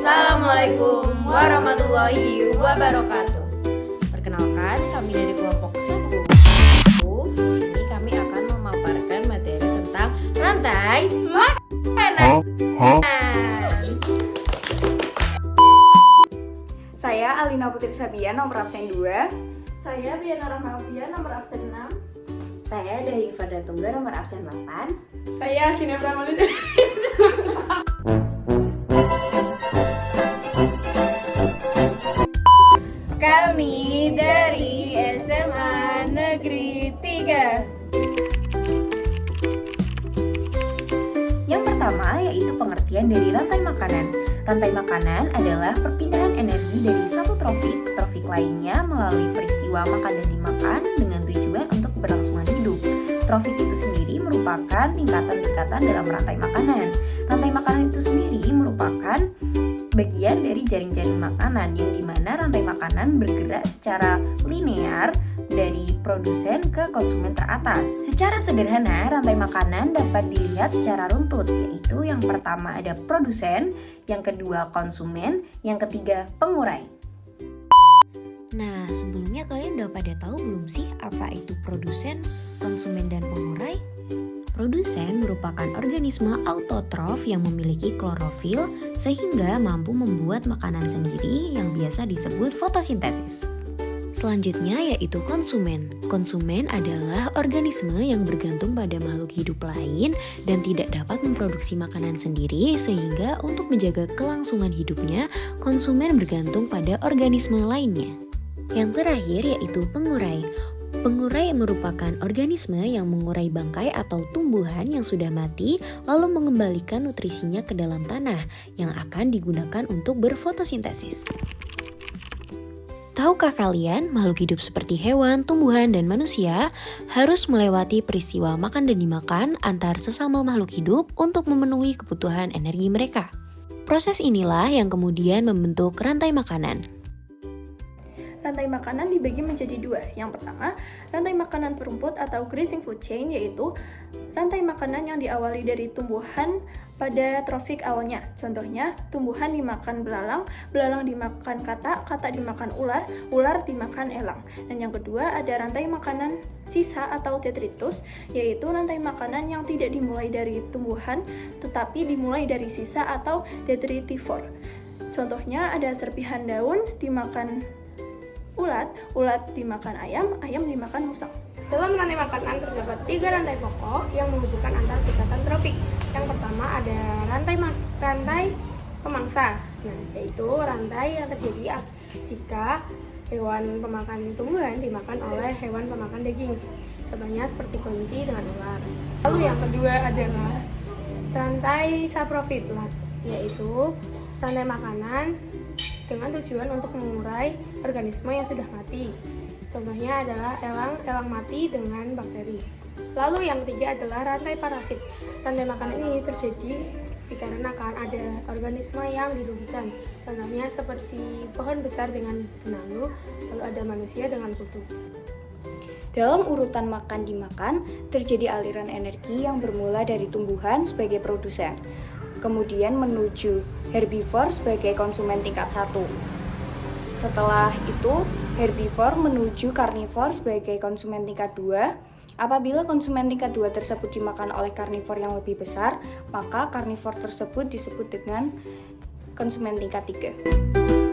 Assalamualaikum warahmatullahi wabarakatuh. Perkenalkan, kami dari kelompok 10. Ini kami akan memaparkan materi tentang rantai makanan. Saya Alina Putri Sabian, nomor absen 2. Saya Biana Rahmawiyah, nomor absen 6. Saya Dahi Fadra Tunggal, nomor absen 8. Saya Kina Pramali. Kami dari SMA Negeri 3. Yang pertama yaitu pengertian dari rantai makanan. Rantai makanan adalah perpindahan energi dari satu trofik ke trofik lainnya melalui peristiwa makan dan dimakan dengan tujuan untuk keberlangsungan hidup. Trofik itu sendiri merupakan tingkatan-tingkatan dalam rantai makanan. Rantai makanan itu sendiri merupakan bagian dari jaring-jaring makanan yang dimana rantai makanan bergerak secara linear dari produsen ke konsumen teratas. Secara sederhana, rantai makanan dapat dilihat secara runtut, yaitu yang pertama ada produsen, yang kedua konsumen, yang ketiga pengurai. Nah, sebelumnya kalian udah pada tahu belum sih apa itu produsen, konsumen, dan pengurai? Produsen merupakan organisme autotrof yang memiliki klorofil sehingga mampu membuat makanan sendiri yang biasa disebut fotosintesis. Selanjutnya yaitu konsumen. Konsumen adalah organisme yang bergantung pada makhluk hidup lain dan tidak dapat memproduksi makanan sendiri sehingga untuk menjaga kelangsungan hidupnya, konsumen bergantung pada organisme lainnya. Yang terakhir yaitu pengurai. Pengurai merupakan organisme yang mengurai bangkai atau tumbuhan yang sudah mati lalu mengembalikan nutrisinya ke dalam tanah yang akan digunakan untuk berfotosintesis. Tahukah kalian, makhluk hidup seperti hewan, tumbuhan, dan manusia harus melewati peristiwa makan dan dimakan antar sesama makhluk hidup untuk memenuhi kebutuhan energi mereka. Proses inilah yang kemudian membentuk rantai makanan. Rantai makanan dibagi menjadi dua. Yang pertama, rantai makanan perumput atau grazing food chain, yaitu rantai makanan yang diawali dari tumbuhan pada trofik awalnya. Contohnya, tumbuhan dimakan belalang, belalang dimakan katak, katak dimakan ular, ular dimakan elang. Dan yang kedua, ada rantai makanan sisa atau detritus, yaitu rantai makanan yang tidak dimulai dari tumbuhan, tetapi dimulai dari sisa atau detritivore. Contohnya, ada serpihan daun dimakan ulat, ulat dimakan ayam, ayam dimakan musang. Dalam rantai makanan terdapat 3 rantai pokok yang menghubungkan antar tingkatan tropik. Yang pertama ada rantai pemangsa, yaitu rantai yang terjadi jika hewan pemakan tumbuhan dimakan oleh hewan pemakan daging. Contohnya seperti kelinci dengan ular. Lalu yang kedua adalah rantai saprofit, yaitu rantai makanan dengan tujuan untuk mengurai organisme yang sudah mati. Contohnya adalah elang mati dengan bakteri. Lalu yang ketiga adalah rantai parasit. Rantai makanan ini terjadi dikarenakan ada organisme yang dirugikan. Contohnya seperti pohon besar dengan benalu, lalu ada manusia dengan kutu. Dalam urutan makan dimakan, terjadi aliran energi yang bermula dari tumbuhan sebagai produsen, kemudian menuju herbivore sebagai konsumen tingkat 1. Setelah itu, herbivore menuju karnivore sebagai konsumen tingkat 2. Apabila konsumen tingkat 2 tersebut dimakan oleh karnivore yang lebih besar, maka karnivore tersebut disebut dengan konsumen tingkat 3.